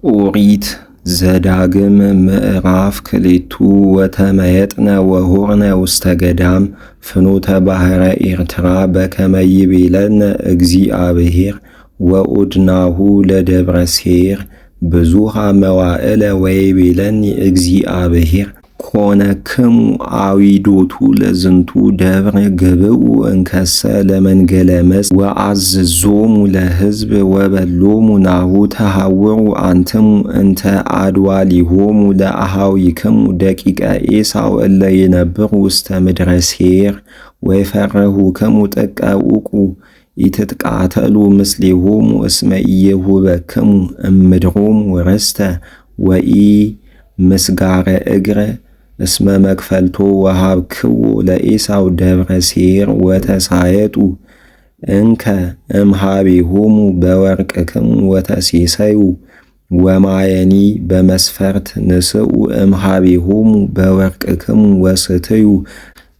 ኦሪት ዘዳግም ምዕራፍ ክልኤቱ ወተመየጥነ ወሆርነ ውስተ ገዳም ፍኖተ ባሕረ ኤርትራ በከመ ይቤለነ እግዚአብሔር ወኡድናሁ ለደብረ ሴይር ብዙኃ መዋዕለ ወይቤለኒ እግዚአብሔር ኮነክሙ አዊዶቱ ለዝንቱ ደብር ግብኡ እንከሰ ለመንገለ መጽ ወአዝዞሙ ለሕዝብ ወበሎሙ ናሁ ተሐውሩ አንትሙ እንተ አድዋሊሆሙ ለአኀዊክሙ ደቂቀ ኤሳው እለ ይነብሩ ውስተ ምድረ ሴይር ወይፈርሁክሙ ጥቀ ውቁ ኢትትቃተሉ ምስሌሆሙ እስመ ኢይሁበክሙ እምድሮሙ ርስተ ወኢ ምስጋረ እግረ እስመ መክፈልቶ ወሃብክዎ ለኤሳው ደብረ ሴይር ወተሳየጡ እንከ እምኀቤሆሙ በወርቅክሙ ወተሴሰዩ ወማየኒ በመስፈርት ንስኡ እምኀቤሆሙ በወርቅክሙ ወስትዩ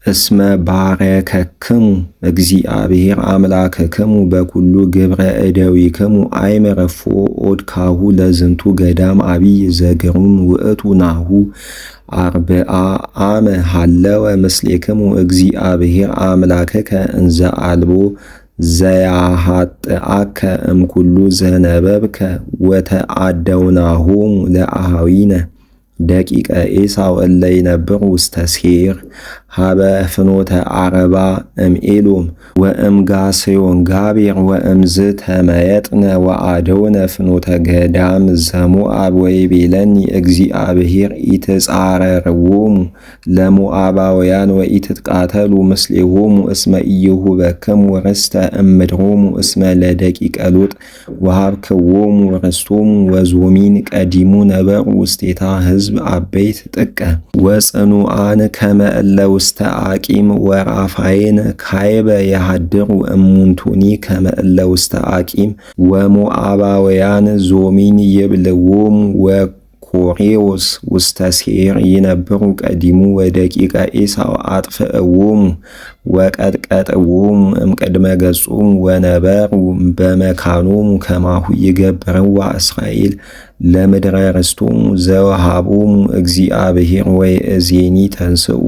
እስመ ባረከክሙ እግዚአብሔር አምላክክሙ በኩሉ ግብረ እደዊክሙ አይመረፎ ኦድካሁ ለዝንቱ ገዳም አቢይ ዘግሩም ውእቱ ናሁ አርብዓ አመ ሃለወ ምስሌክሙ እግዚአብሔር አምላክከ እንዘ አልቦ ዘያሃጥአከ እምኩሉ ዘነበብከ ወተአደውናሆሙ ለአኀዊነ ደቂቀ ኤሳው እለ ይነብሩ ውስተ ሴይር ሀበ ፍኖተ ዓረባ እምኤሎም ወእምጋሴዮን ጋቤር ወእምዝ ተመየጥነ ወአደውነ ፍኖተ ገዳም ዘሞአብ ወይቤለኒ እግዚአብሔር ኢትጻረርዎሙ ለሞአባውያን ወኢትትቃተሉ ምስሌሆሙ እስመ ኢይሁበክሙ ርስተ እምድሮሙ እስመ ለደቂቀ ሎጥ ወሃብክዎሙ ርስቶሙ ወዞሚን ቀዲሙ ነበሩ ውስቴታ ሕዝብ አበይት ጥቀ ወጽኑዓን ከመ እለ ውስተ አቂም ወራፋይን ካይበ የሃድሩ እሙንቱኒ ከመ እለ ውስተ አቂም ወሞአባውያን ዞሚን ይብልዎሙ ወኮሬዎስ ውስተ ሴይር ይነብሩ ቀዲሙ ወደቂቀ ኤሳው አጥፍእዎሙ ወቀጥቀጥዎሙ እምቅድመ ገጾሙ ወነበሩ በመካኖሙ ከማሁ ይገብርዋ እስራኤል ለምድረ ርስቶሙ ዘወሃቦሙ እግዚአብሔር ወይእዜኒ ተንስኡ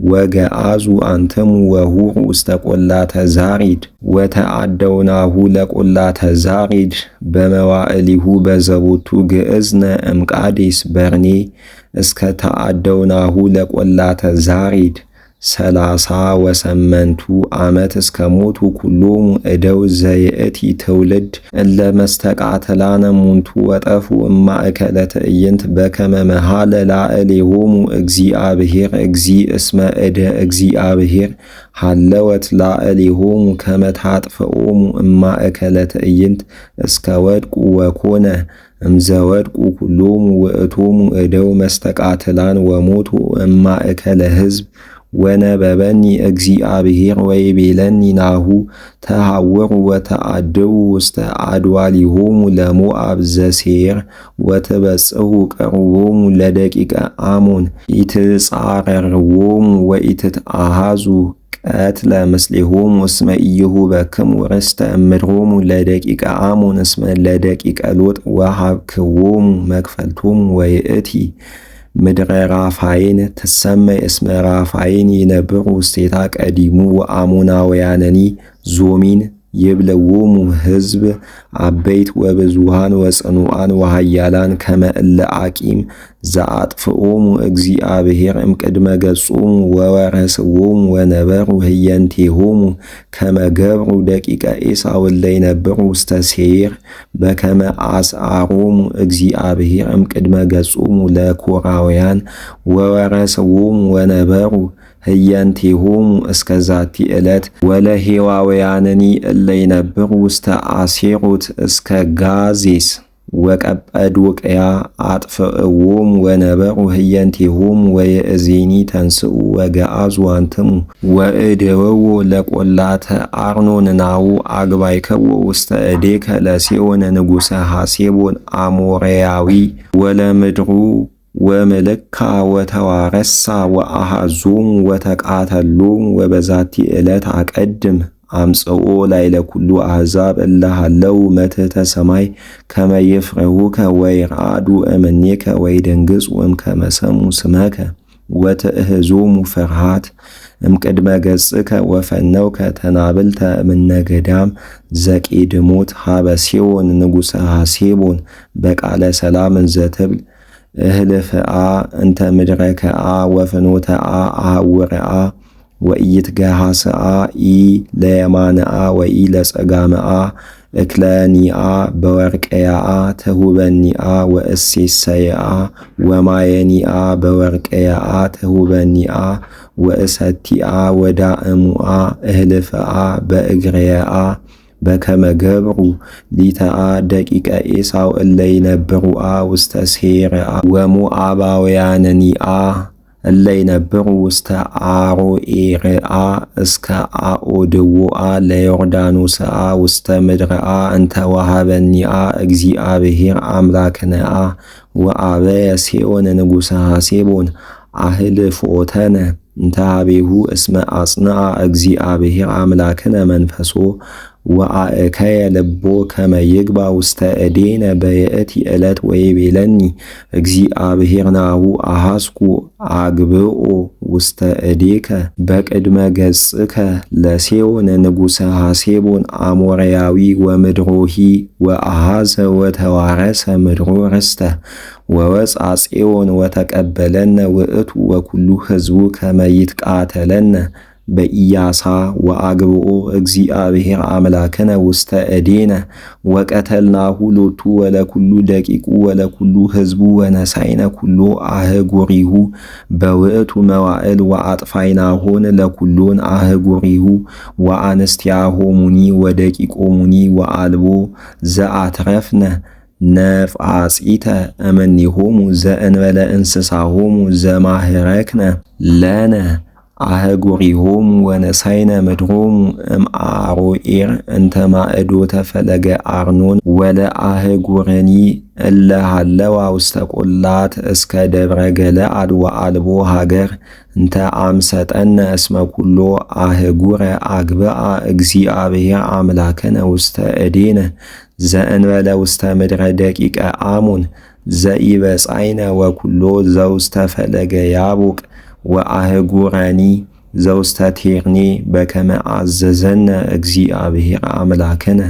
ወገአዙ አንትሙ ወሁሩ ውስተ ቈላተ ዛሪድ ወተአደውናሁ ለቈላተ ዛሪድ በመዋዕሊሁ በዘቦቱ ግእዝነ እምቃዴስ በርኔ እስከ ተአደውናሁ ለቈላተ ዛሪድ 38 ዓመት እስከ ሞቱ ኩሎሙ እደው ዘየእቲ ትውልድ እለ መስተቃተላነ ሙንቱ ወጠፉ እማእከለ ትዕይንት በከመ መሃለ ላዕሌሆሙ እግዚአብሔር እስመ እደ እግዚአብሔር ሃለወት ላዕሌሆሙ ከመ ታጥፍኦሙ እማእከለ ትዕይንት እስከ ወድቁ ወኮነ እምዘወድቁ ኩሎሙ ውእቶሙ እደው መስተቃትላን ወሞቱ እማእከለ ሕዝብ ወነበበኒ እግዚአብሔር ወይቤለኒ ናሁ ተሐውሩ ወተአድዉ ውስተ አድዋሊሆሙ ለሞአብ ዘሴይር ወትበጽሑ ቀርቦሙ ለደቂቀ አሞን ኢትጻረርዎሙ ወኢትትአሃዙ ቀትለ ምስሌሆሙ እስመ ኢይሁበክሙ ርስተ እምድሮሙ ለደቂቀ አሞን እስመ ለደቂቀ ሎጥ ወሃብክዎሙ መክፈልቶሙ ወይእቲ ምድረ ራፋይን ትሰመይ እስመ ራፋይን ይነብሩ ውስቴታ ቀዲሙ ወአሞናውያንኒ ዞሚን ይብልዎሙ ሕዝብ አበይት ወብዙሃን ወጽኑዓን ወሃያላን ከመ እለ አቂም ዘአጥፍኦሙ እግዚአብሔር እምቅድመ ገጾሙ ወወረስዎሙ ወነበሩ ህየንቴሆሙ ከመ ገብሩ ደቂቀ ኤሳው እለ ይነብሩ ውስተ ሴይር በከመ አስዓሮሙ እግዚአብሔር እምቅድመ ገጾሙ ለኮራውያን ወወረስዎሙ ወነበሩ ህየንቴሆሙ እስከ ዛቲ ዕለት ወለሄዋውያንኒ እለ ይነብሩ ውስተ አሴሮት እስከ ጋዜስ ወቀጰዶቅያ አጥፍእዎሙ ወነበሩ ህየንቴሆሙ ወይእዜኒ ተንስኡ ወገአዙ አንትሙ ወእደወዎ ለቈላተ አርኖን ናሁ አግባይከዎ ውስተ እዴከ ለሴዎን ንጉሠ ሐሴቦን አሞራያዊ ወለምድሩ ወምልካ ወተዋረሳ ወአሃዞሙ ወተቃተሎሙ ወበዛቲ ዕለት አቀድም አምጽኦ ላዕለ ኩሉ አሕዛብ እለ ሀለው መትሕተ ሰማይ ከመ ይፍርሁከ ወይርዓዱ እምኔከ ወይደንግጹ እምከመ ሰምዑ ስመከ ወትእህዞሙ ፍርሃት እምቅድመ ገጽከ ወፈነውከ ተናብልተ እምነ ገዳም ዘቄድሞት ሀበ ሴዎን ንጉሠ ሐሴቦን በቃለ ሰላም እንዘትብል እህልፍአ እንተ ምድረከአ ወፍኖተአ አሐውርአ ወኢይትገሃስአ ኢ ለየማንአ ወኢ ለጸጋምአ እክለኒአ በወርቅያአ ተሁበኒአ ወእሴሰየአ ወማየኒአ በወርቅያአ ተሁበኒአ ወእሰቲአ ወዳእሙአ እህልፍአ በእግርያአ በከመ ገብሩ ሊተአ ደቂቀ ኤሳው እለ ይነብሩአ ውስተ ሴይርአ ወሞዓባውያንኒአ እለ ይነብሩ ውስተ አሮዔርአ እስከ አኦድዎአ ለዮርዳኖስአ ውስተ ምድርአ እንተ ወሀበኒአ እግዚአብሔር አምላክነአ ወአበየ ሴዎን ንጉሠ ሐሴቦን አህልፎተነ እንተ ኀቤሁ እስመ አጽንዐ እግዚአብሔር አምላክነ መንፈሶ ወአእከየ ልቦ ከመ ይግባ ውስተ እዴነ በየእቲ ዕለት ወይቤለኒ እግዚአብሔር ናሁ አሐስኩ አግብኦ ውስተ እዴከ በቅድመ ገጽከ ለሴዎን ንጉሠ ሐሴቦን አሞራያዊ ወምድሮሂ ወአሐዘ ወተዋረሰ ምድሮ ርስተ ወወፅአ ጽዮን ወተቀበለነ ውእቱ ወኩሉ ሕዝቡ ከመ ይትቃተለነ በኢያሳ ወአግብኦ እግዚአብሔር አምላክነ ውስተ እዴነ ወቀተልናሁ ሎቱ ወለኩሉ ደቂቁ ወለኩሉ ሕዝቡ ወነሳይነ ኩሎ አህጉሪሁ በውእቱ መዋዕል ወአጥፋይናሆን ለኩሎን አህጉሪሁ ወአንስቲያሆሙኒ ወደቂቆሙኒ ወአልቦ ዘአትረፍነ ነፍዓጺተ እምኔሆሙ ዘእንበለ እንስሳሆሙ ዘማህረክነ ለነ አህጉሪሆሙ ወነሳይነ ምድሮሙ እምአሮዔር እንተ ማእዶተ ፈለገ አርኖን ወለአህጉረኒ እለ ሀለዋ ውስተ ቈላት እስከ ደብረ ገለዓድ ወአልቦ ሀገር እንተ አምሰጠነ እስመ ኩሎ አህጉረ አግብአ እግዚአብሔር አምላክነ ውስተ እዴነ ዘእንበለ ውስተ ምድረ ደቂቀ አሞን ዘኢበጻይነ ወኩሎ ዘውስተ ፈለገ ያቦቅ ወአህጉረኒ ዘውስተ ቴርኔ በከመ አዘዘነ እግዚአብሔር አምላክነ